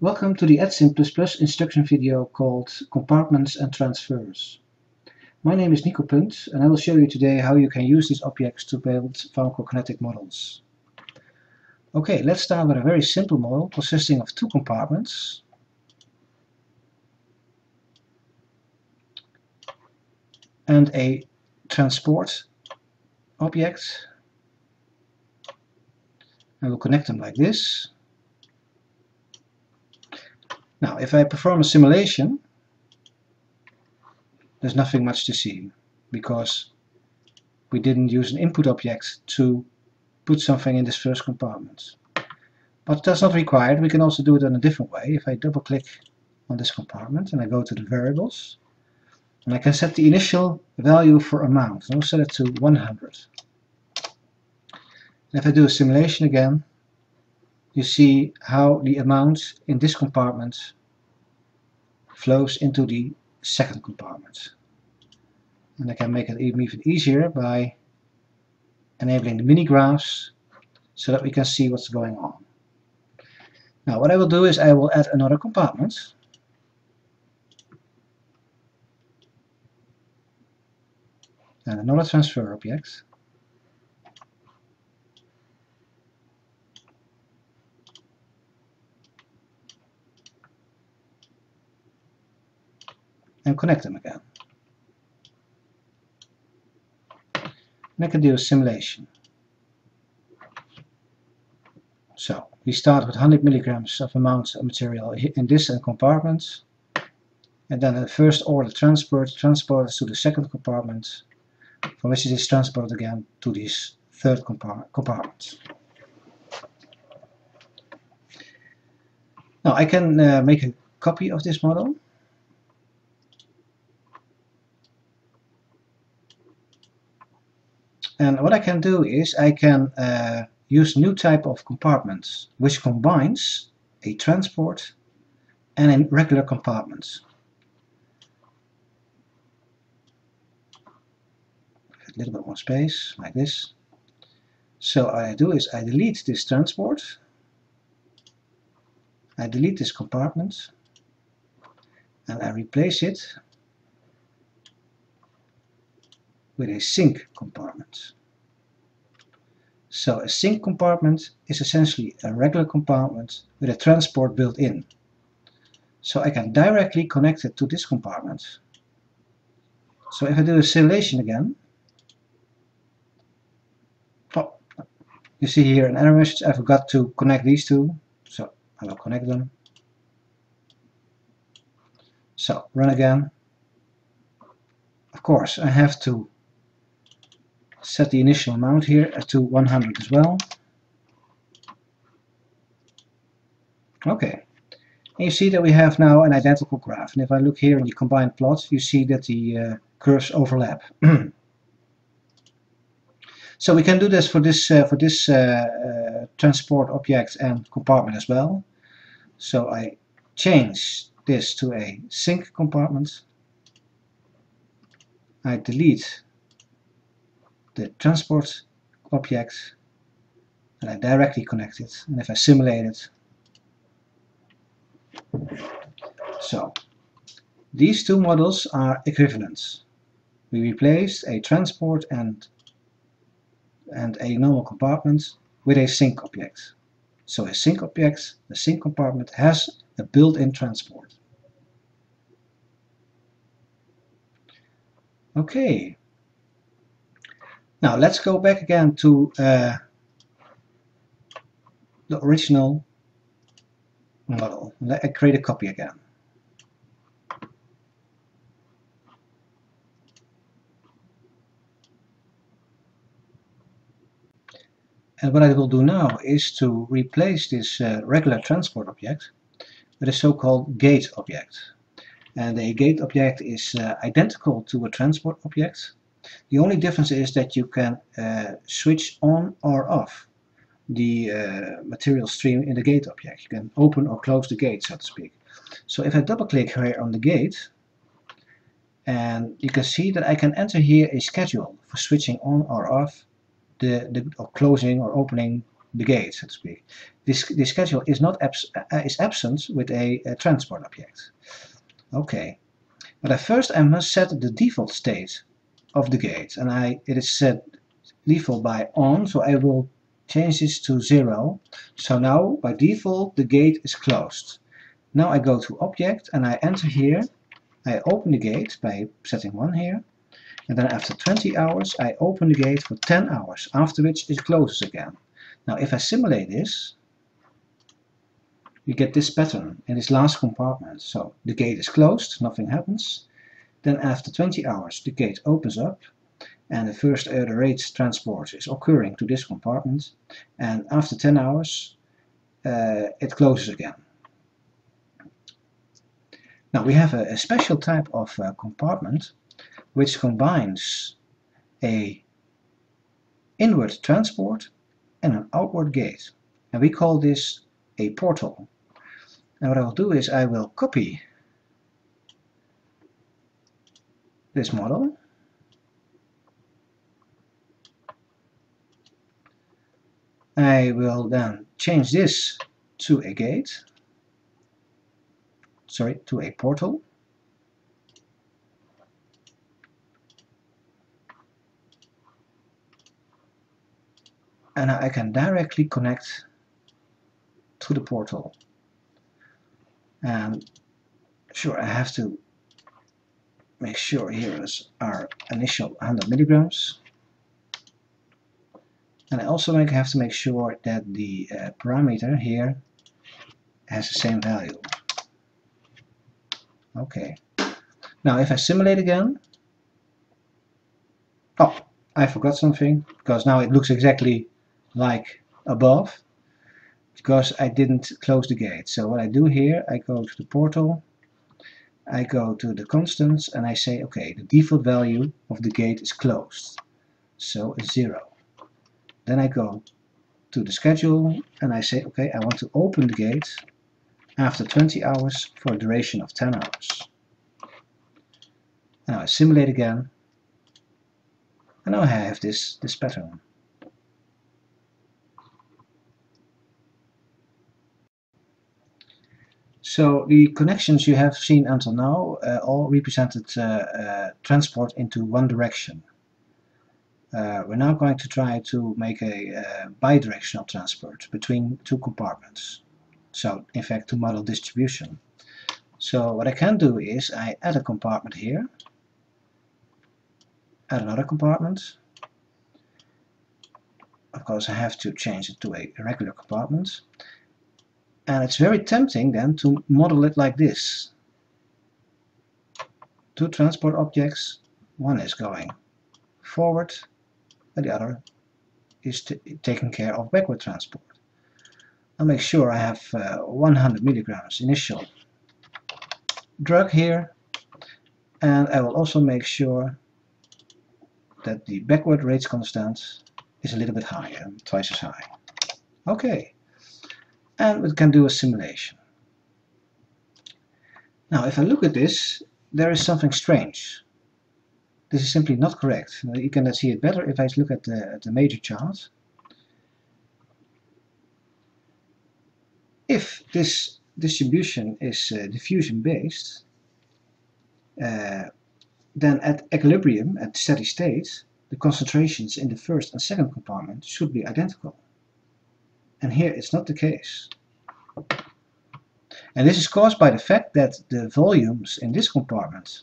Welcome to the Sim++ instruction video called Compartments and Transfers. My name is Nico Punt and I will show you today how you can use these objects to build pharmacokinetic models. Okay, let's start with a very simple model consisting of two compartments. And a transport object. And we'll connect them like this. Now, if I perform a simulation, there's nothing much to see because we didn't use an input object to put something in this first compartment. But that's not required. We can also do it in a different way. If I double click on this compartment and I go to the variables, and I can set the initial value for amount. I'll set it to 100. And if I do a simulation again, you see how the amount in this compartment flows into the second compartment. And I can make it even easier by enabling the mini graphs so that we can see what's going on. Now what I will do is I will add another compartment. And another transfer object. And connect them again. And I can do a simulation. So we start with 100 milligrams of amount of material in this compartment, and then the first order transported to the second compartment, from which it is transported again to this third compartment. Now I can make a copy of this model. And what I can do is I can use a new type of compartment which combines a transport and a regular compartment. A little bit more space, like this. So what I do is I delete this transport, I delete this compartment, and I replace it with a sync compartment. So a sync compartment is essentially a regular compartment with a transport built in. So I can directly connect it to this compartment. So if I do a simulation again, oh, you see here an error message. I forgot to connect these two, so I will connect them. So run again. Of course I have to set the initial amount here to 100 as well. Okay, and you see that we have now an identical graph. And if I look here in the combined plot, you see that the curves overlap. So we can do this for this transport object and compartment as well. So I change this to a sync compartment. I delete the transport object and I directly connect it. And if I simulate it, so these two models are equivalent. We replaced a transport and a normal compartment with a sync object. So a sync object, the sync compartment, has a built-in transport. Okay. Now let's go back again to the original model. Let I create a copy again. And what I will do now is to replace this regular transport object with a so-called gate object. And a gate object is identical to a transport object. The only difference is that you can switch on or off the material stream in the gate object. You can open or close the gate, so to speak. So if I double click here on the gate, and you can see that I can enter here a schedule for switching on or off or closing or opening the gate, so to speak. this schedule is not is absent with a transport object. Okay, but first I must set the default state of the gate, and it is set default by on, so I will change this to 0. So now by default the gate is closed. Now I go to object and I enter here. I open the gate by setting 1 here, and then after 20 hours I open the gate for 10 hours, after which it closes again. Now if I simulate this, you get this pattern in this last compartment. So the gate is closed, nothing happens. Then after 20 hours the gate opens up, and the first the rate transport is occurring to this compartment, and after 10 hours it closes again. Now we have a special type of compartment which combines a inward transport and an outward gate, and we call this a portal. And what I will do is I will copy this model, I will then change this to a gate, sorry, to a portal, and I can directly connect to the portal. And sure, I have to make sure here is our initial 100 milligrams. And I also have to make sure that the parameter here has the same value. Okay. Now if I simulate again, oh, I forgot something, because now it looks exactly like above, because I didn't close the gate. So what I do here, I go to the portal, I go to the constants, and I say, okay, the default value of the gate is closed, so it's 0. Then I go to the schedule and I say, okay, I want to open the gate after 20 hours for a duration of 10 hours. Now I simulate again, and now I have this pattern. So the connections you have seen until now all represented transport into one direction. We're now going to try to make a bi-directional transport between two compartments. So in fact to model distribution. So what I can do is I add a compartment here, add another compartment. Of course I have to change it to a regular compartment. And it's very tempting then to model it like this. Two transport objects, one is going forward and the other is taking care of backward transport. I'll make sure I have 100 milligrams initial drug here, and I will also make sure that the backward rate constant is a little bit higher, twice as high. Okay, and we can do a simulation. Now if I look at this, there is something strange. This is simply not correct. You can see it better if I look at the major chart. If this distribution is diffusion based, then at equilibrium, at steady state, the concentrations in the first and second compartment should be identical. And here it's not the case. And this is caused by the fact that the volumes in this compartment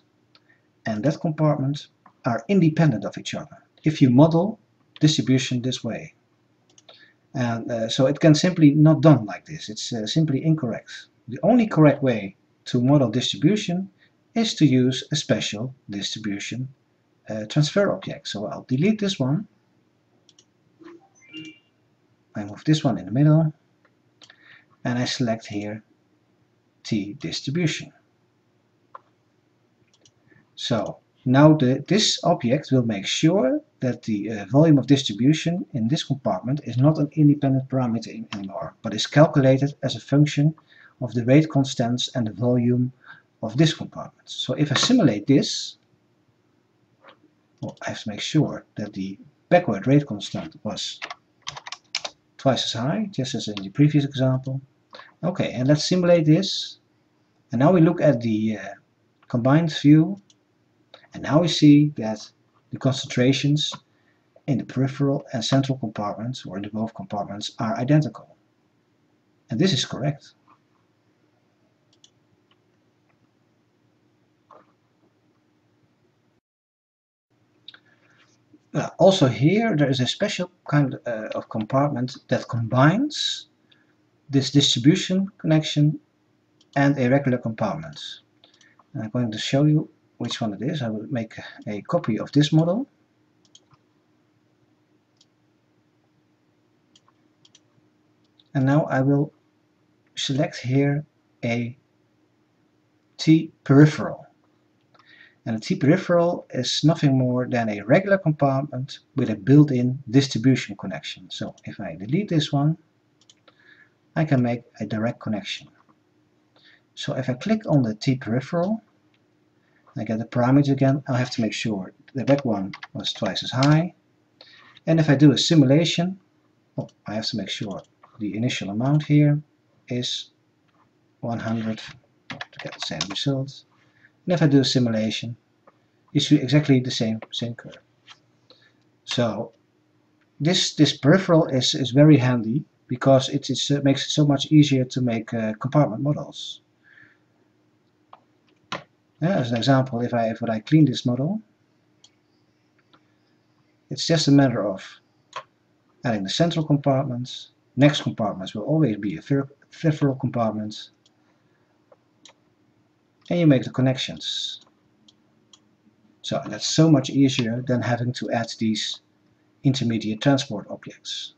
and that compartment are independent of each other if you model distribution this way. And so it can simply not done like this. It's simply incorrect. The only correct way to model distribution is to use a special distribution transfer object. So I'll delete this one. I move this one in the middle, and I select here T distribution. So now this object will make sure that the volume of distribution in this compartment is not an independent parameter anymore, but is calculated as a function of the rate constants and the volume of this compartment. So if I simulate this, well, I have to make sure that the backward rate constant was twice as high, just as in the previous example. Okay, and let's simulate this. And now we look at the combined view, and now we see that the concentrations in the peripheral and central compartments, or in the both compartments, are identical. And this is correct. Also here there is a special kind of compartment that combines this distribution connection and a regular compartment. And I'm going to show you which one it is. I will make a copy of this model. And now I will select here a T peripheral. And a T peripheral is nothing more than a regular compartment with a built-in distribution connection. So if I delete this one, I can make a direct connection. So if I click on the T peripheral, I get the parameters again. I'll have to make sure the back one was twice as high. And if I do a simulation, I have to make sure the initial amount here is 100 to get the same result. And if I do a simulation, you see exactly the same curve. So this peripheral is very handy because it makes it so much easier to make compartment models. As an example, if I clean this model, it's just a matter of adding the central compartments. Next compartments will always be a peripheral compartment, and you make the connections. So that's so much easier than having to add these intermediate transport objects.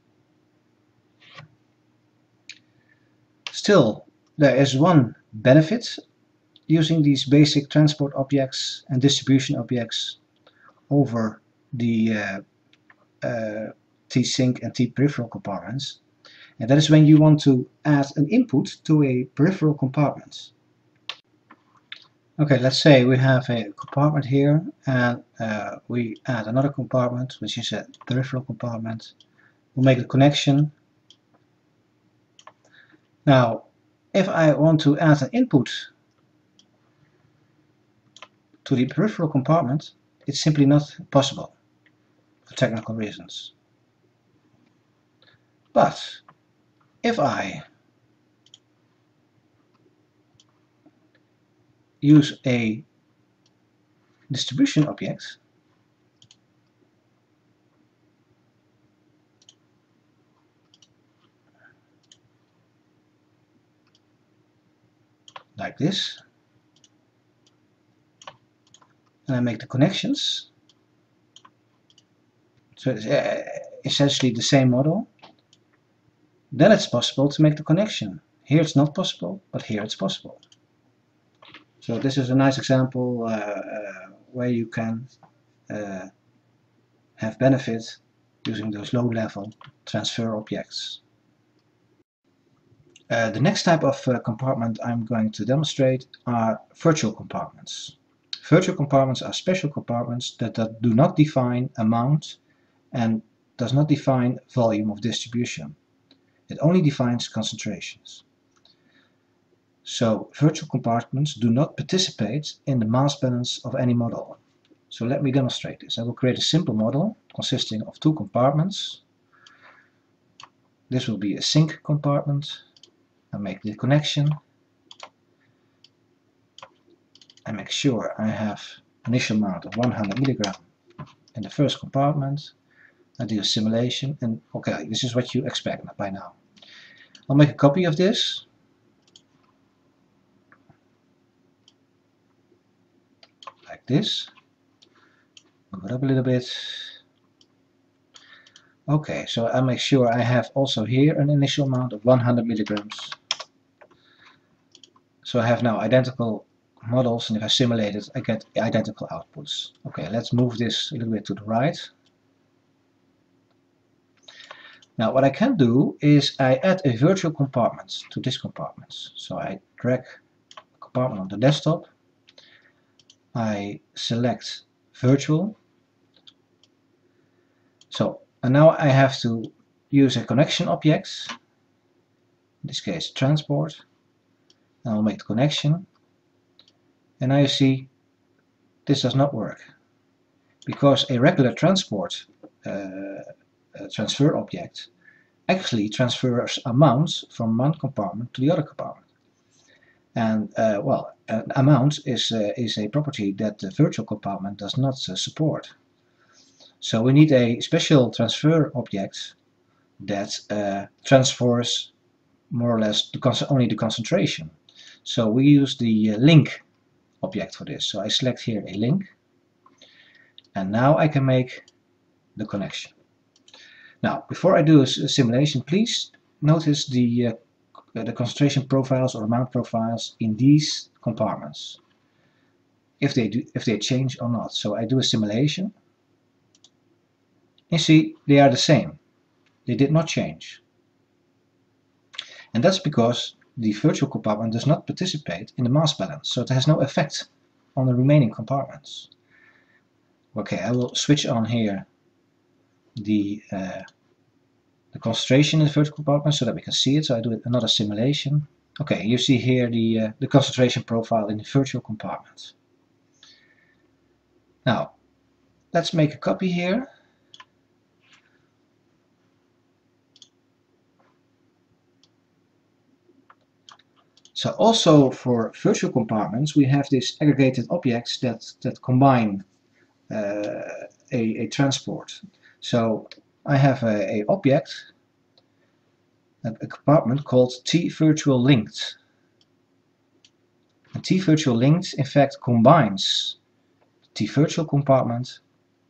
Still, there is one benefit using these basic transport objects and distribution objects over the T-sync and T-peripheral compartments, and that is when you want to add an input to a peripheral compartment. Okay, let's say we have a compartment here, and we add another compartment, which is a peripheral compartment. We'll make a connection. Now, if I want to add an input to the peripheral compartment, it's simply not possible for technical reasons. But if I use a distribution object, like this, and I make the connections, so it's essentially the same model, then it's possible to make the connection. Here it's not possible, but here it's possible. So this is a nice example where you can have benefit using those low-level transfer objects. The next type of compartment I'm going to demonstrate are virtual compartments. Virtual compartments are special compartments that do not define amount and does not define volume of distribution. It only defines concentrations. So virtual compartments do not participate in the mass balance of any model. So let me demonstrate this. I will create a simple model consisting of two compartments. This will be a sync compartment. I make the connection. I make sure I have initial amount of 100 milligram in the first compartment. I do a simulation, and okay, this is what you expect by now. I'll make a copy of this. Like this. Move it up a little bit. Okay, so I make sure I have also here an initial amount of 100 milligrams. So I have now identical models, and if I simulate it, I get identical outputs. Okay, let's move this a little bit to the right. Now what I can do is I add a virtual compartment to this compartment. So I drag a compartment on the desktop. I select virtual. So and now I have to use a connection object, in this case transport, and I'll make the connection. And now you see this does not work, because a regular transport transfer object actually transfers amounts from one compartment to the other compartment. And well, an amount is a property that the virtual compartment does not support. So we need a special transfer object that transfers more or less only the concentration. So we use the link object for this. So I select here a link, and now I can make the connection. Now, before I do a simulation, please notice the concentration profiles or amount profiles in these compartments, if they change or not. So I do a simulation. You see, they are the same. They did not change. And that's because the virtual compartment does not participate in the mass balance, so it has no effect on the remaining compartments. Okay, I will switch on here the concentration in the virtual compartment so that we can see it. So I do another simulation. Okay, you see here the concentration profile in the virtual compartment. Now, let's make a copy here. So also for virtual compartments, we have these aggregated objects that combine a transport. So I have a object, a compartment called T-virtual linked. And T-virtual linked in fact combines T-virtual compartment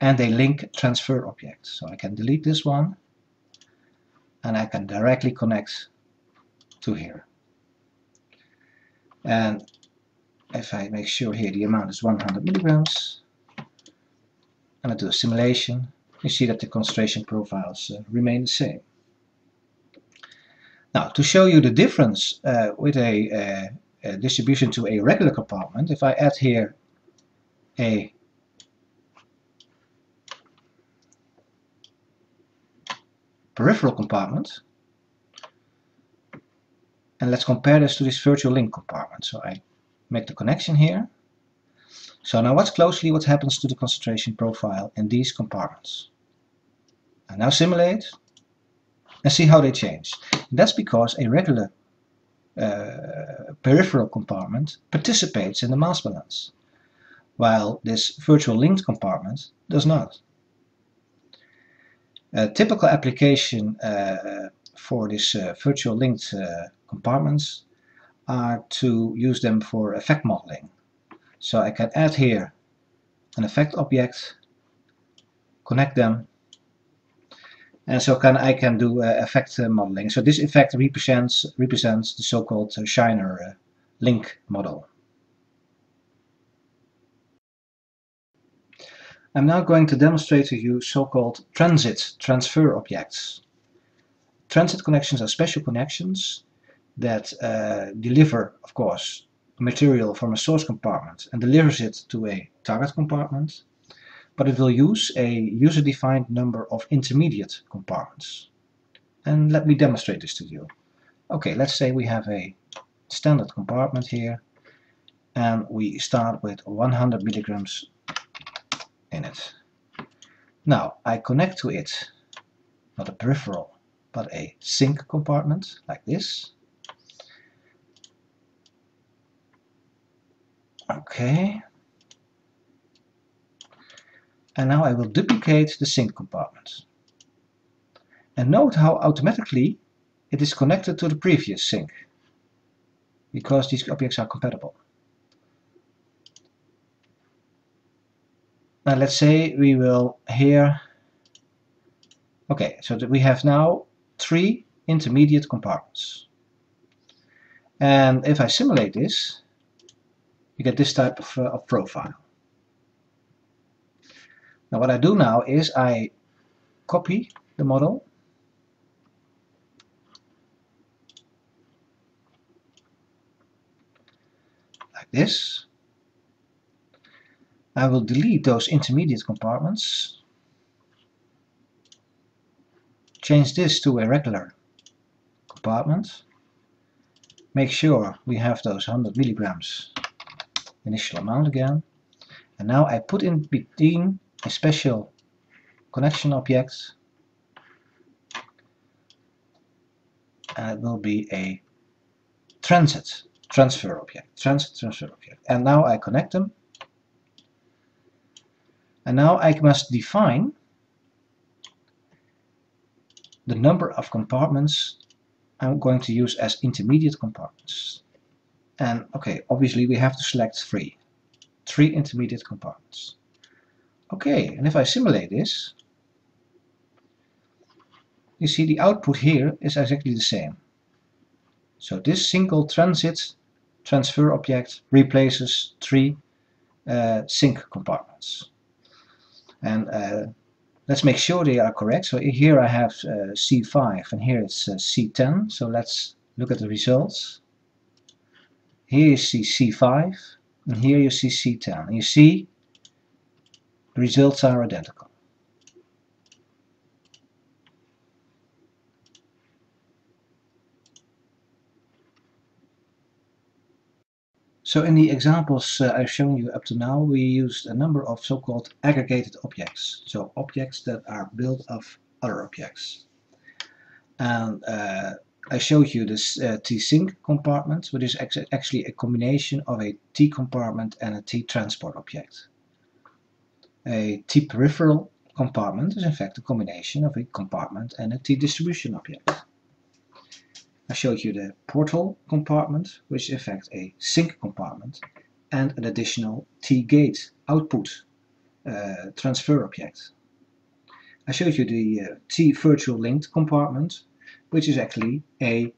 and a link transfer object. So I can delete this one, and I can directly connect to here. And if I make sure here the amount is 100 milligrams, and I do a simulation, you see that the concentration profiles remain the same. Now, to show you the difference with a distribution to a regular compartment, if I add here a peripheral compartment, and let's compare this to this virtual link compartment. So I make the connection here. So now watch closely what happens to the concentration profile in these compartments. And now simulate and see how they change. And that's because a regular peripheral compartment participates in the mass balance, while this virtual linked compartment does not. A typical application for this virtual linked compartments are to use them for effect modeling. So I can add here an effect object, connect them, and so I can do effect modeling. So this effect represents the so-called Shiner link model. I'm now going to demonstrate to you so-called transit transfer objects. Transit connections are special connections that deliver, of course, material from a source compartment and delivers it to a target compartment, but it will use a user-defined number of intermediate compartments. And let me demonstrate this to you. Okay, let's say we have a standard compartment here, and we start with 100 milligrams in it. Now I connect to it not a peripheral but a sink compartment like this. Okay, and now I will duplicate the sink compartment, and note how automatically it is connected to the previous sink, because these objects are compatible. Now let's say we will here, okay, so that we have now 3 intermediate compartments, and if I simulate this, you get this type of profile. Now what I do now is I copy the model, like this. I will delete those intermediate compartments, change this to a regular compartment. Make sure we have those 100 milligrams initial amount again. And now I put in between a special connection object, and it will be a transit transfer object. And now I connect them. And now I must define the number of compartments I'm going to use as intermediate compartments. And okay, obviously we have to select three intermediate compartments. Okay, and if I simulate this, you see the output here is exactly the same. So this single transit transfer object replaces three sink compartments. And let's make sure they are correct. So here I have C5 and here it's C10. So let's look at the results. Here you see C5 and here you see C10. And you see the results are identical. So in the examples I've shown you up to now, we used a number of so-called aggregated objects. So objects that are built of other objects. And I showed you this T-sync compartment, which is actually a combination of a T-compartment and a T-transport object. A T-peripheral compartment is in fact a combination of a compartment and a T-distribution object. I showed you the portal compartment, which is in fact a sync compartment, and an additional T-gate output transfer object. I showed you the T-virtual linked compartment, which is actually a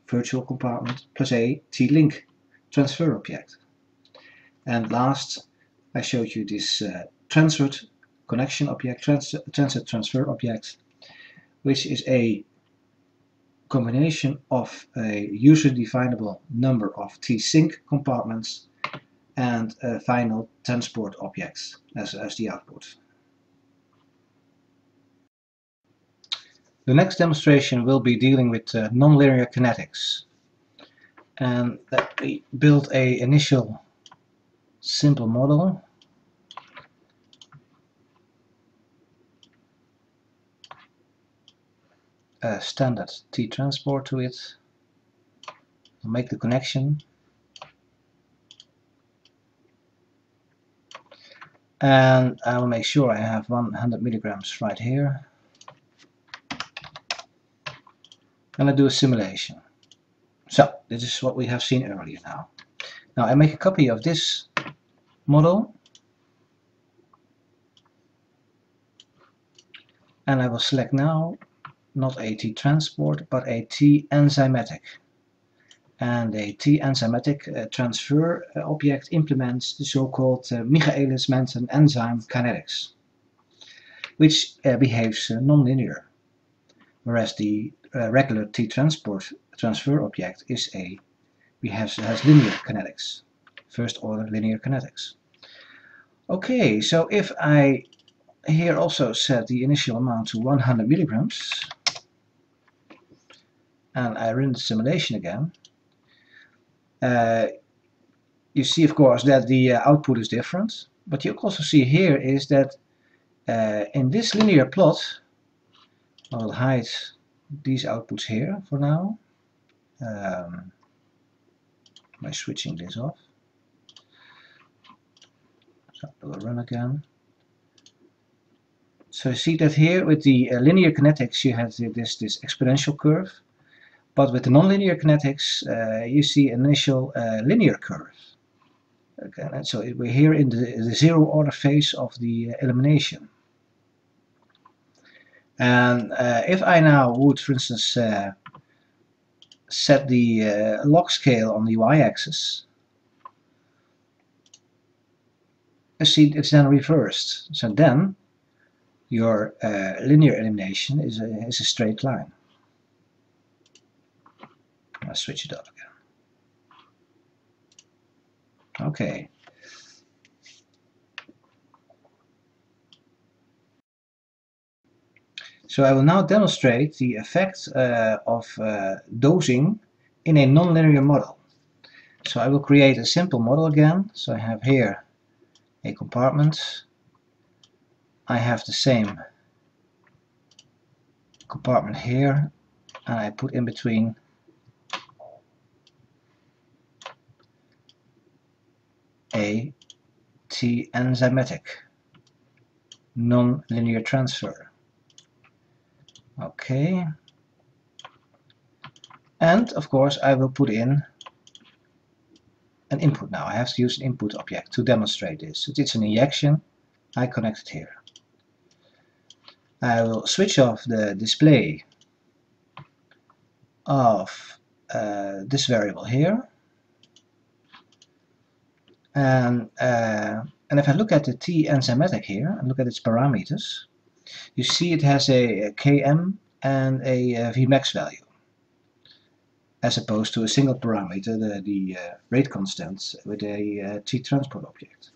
virtual compartment plus a T-link transfer object. And last, I showed you this transit connection object, transit transfer object, which is a combination of a user-definable number of T-sync compartments and final transport objects as the output. The next demonstration will be dealing with nonlinear kinetics, and that we build an initial simple model. A standard T-transport to it. I'll make the connection. And I will make sure I have 100 milligrams right here. And I do a simulation. So this is what we have seen earlier now. Now I make a copy of this model. And I will select now not a T-transport but a T-enzymatic. And a T-enzymatic transfer object implements the so-called Michaelis-Menten enzyme kinetics, which behaves nonlinear, whereas the regular T-transport transfer object has linear kinetics, first-order linear kinetics. Okay, so if I here also set the initial amount to 100 milligrams, and I run the simulation again, you see of course that the output is different, but you also see here is that in this linear plot, I will hide these outputs here for now by switching this off. So I will run again. So you see that here with the linear kinetics you have this exponential curve, but with the nonlinear kinetics you see an initial linear curve. Okay, and so we're here in the zero order phase of the elimination. And if I now would, for instance, set the log scale on the y-axis, you see it's then reversed. So then your linear elimination is a straight line. I'll switch it up again. Okay. So I will now demonstrate the effect of dozing in a nonlinear model. So I will create a simple model again. So I have here a compartment. I have the same compartment here, and I put in between a T-enzymatic nonlinear transfer. Okay. And of course I will put in an input now. I have to use an input object to demonstrate this. It's an injection. I connect it here. I will switch off the display of this variable here. And if I look at the T-enzymatic here and look at its parameters, you see it has a Km and a Vmax value, as opposed to a single parameter, the rate constant, with a T-transport object.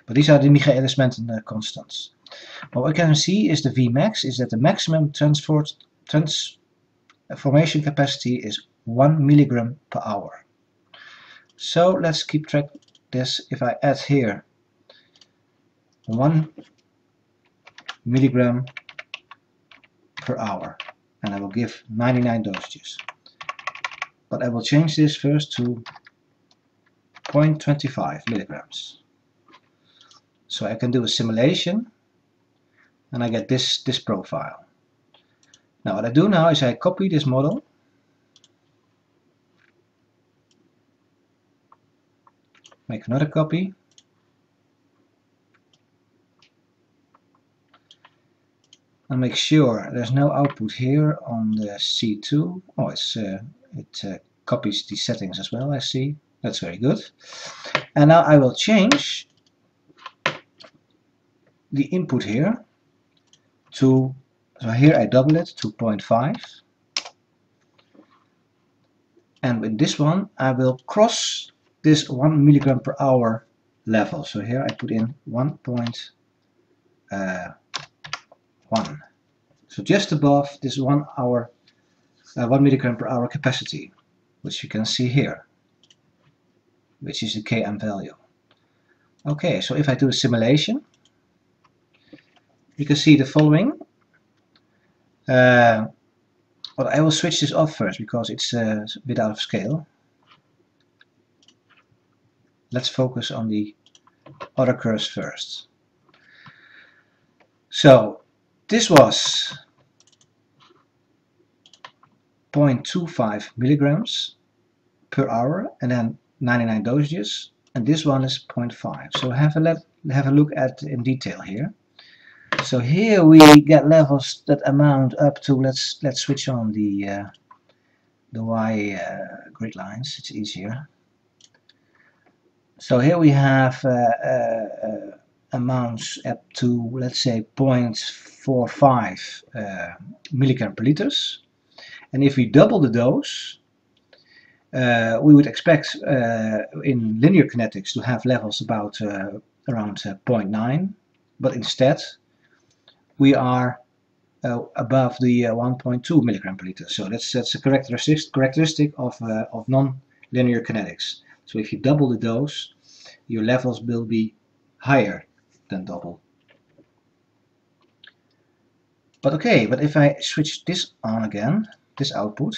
But these are the Michaelis-Menten constants. What we can see is the Vmax is that the maximum transformation capacity is 1 milligram per hour. So let's keep track of this. If I add here 1 milligram per hour, and I will give 99 dosages. But I will change this first to 0.25 milligrams. So I can do a simulation, and I get this profile. Now what I do now is I copy this model, make another copy, and make sure there's no output here on the C2. Oh, it copies the settings as well, I see. That's very good. And now I will change the input here to, so here I double it to 0.5. And with this one I will cross this 1 milligram per hour level. So here I put in 1.1. So just above this 1 milligram per hour capacity, which you can see here, which is the Km value. Okay, so if I do a simulation, you can see the following. But I will switch this off first because it's a bit out of scale. Let's focus on the other curves first. So this was 0.25 milligrams per hour and then 99 dosages, and this one is 0.5. So have a look at in detail here. So here we get levels that amount up to, let's switch on the Y grid lines, it's easier. So here we have amounts up to, let's say, 0.45 milligram per liters. And if we double the dose, we would expect in linear kinetics to have levels about around 0.9, but instead we are above the 1.2 milligram per liter. So that's a characteristic of non-linear kinetics. So if you double the dose, your levels will be higher than double. But okay, but if I switch this on again, this output,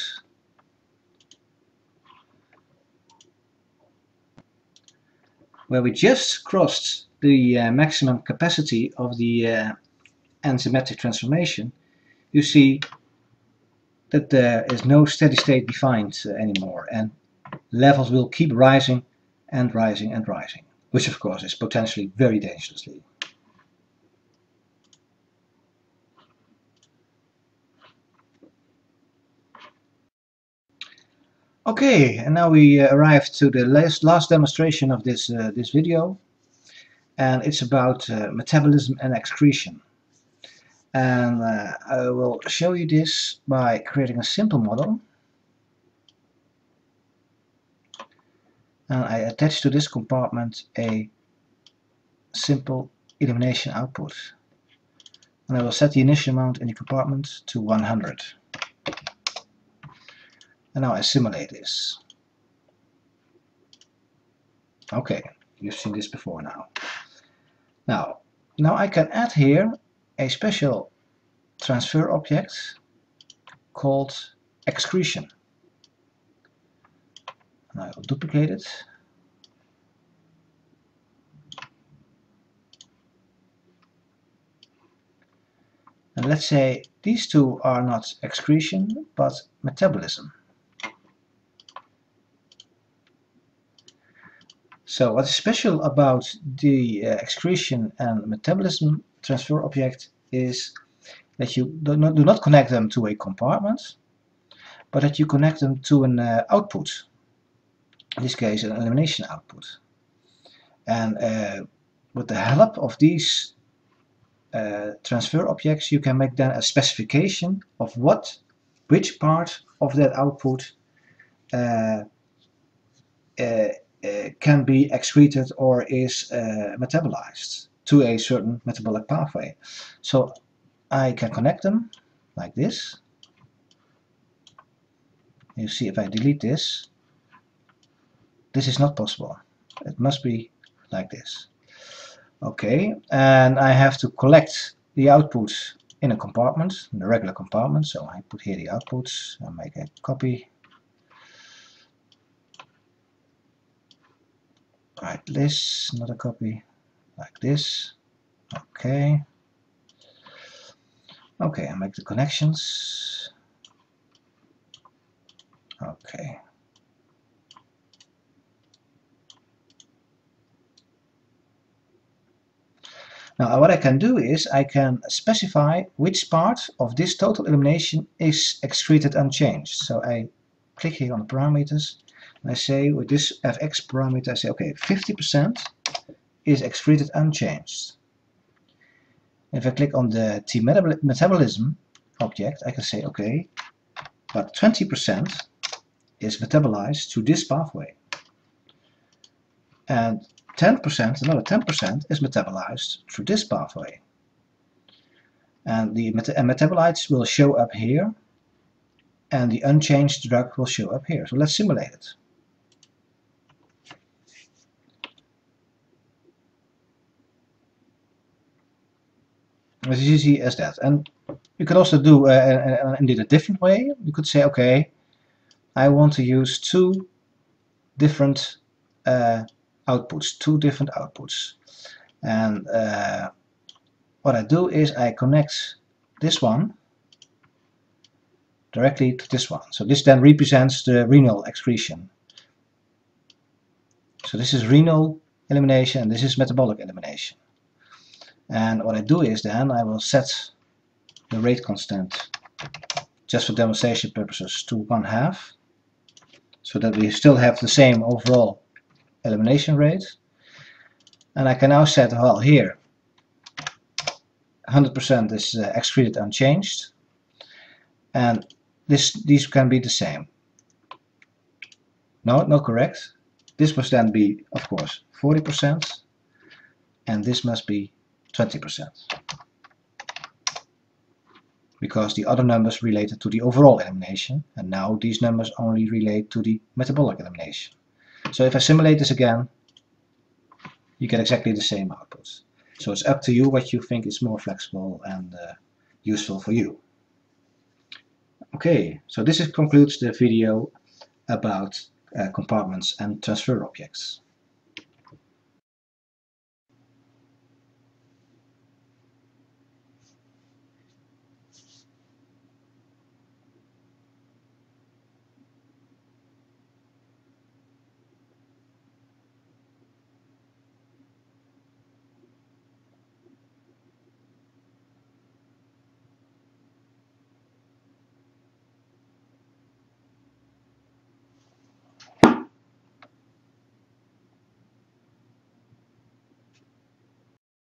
where we just crossed the maximum capacity of the enzymatic transformation, you see that there is no steady state defined anymore, and levels will keep rising and rising and rising, which of course is potentially very dangerously. Okay, and now we arrive to the last demonstration of this video, and it's about metabolism and excretion. And I will show you this by creating a simple model. And I attach to this compartment a simple elimination output. And I will set the initial amount in the compartment to 100. And now I simulate this. Okay, you've seen this before now. Now I can add here a special transfer object called excretion. And I will duplicate it. And let's say these two are not excretion, but metabolism. So what is special about the excretion and metabolism transfer object is that you do not connect them to a compartment, but that you connect them to an output. In this case, an elimination output. And with the help of these transfer objects, you can make then a specification of which part of that output can be excreted or is metabolized to a certain metabolic pathway. So I can connect them like this. You see, if I delete this, this is not possible. It must be like this. Okay, and I have to collect the output in a compartment, in a regular compartment. So I put here the outputs and make a copy. Like this, another copy, like this. Okay. Okay, I make the connections. Okay. Now what I can do is I can specify which part of this total elimination is excreted unchanged. So I click here on the parameters and I say with this fx parameter, I say okay, 50% is excreted unchanged. If I click on the T metabolism object, I can say okay, but 20% is metabolized to this pathway. And 10%, another 10% is metabolized through this pathway. And the metabolites will show up here, and the unchanged drug will show up here. So let's simulate it. As easy as that. And you could also do indeed a different way. You could say, okay, I want to use two different outputs. And what I do is I connect this one directly to this one. So this then represents the renal excretion. So this is renal elimination and this is metabolic elimination. And what I do is then I will set the rate constant, just for demonstration purposes, to 1/2, so that we still have the same overall elimination rate. And I can now set, well, here 100% is excreted unchanged, and these can be the same. No, not correct. This must then be, of course, 40%, and this must be 20%, because the other numbers related to the overall elimination, and now these numbers only relate to the metabolic elimination. So if I simulate this again, you get exactly the same outputs. So it's up to you what you think is more flexible and useful for you. Okay, so this concludes the video about compartments and transfer objects.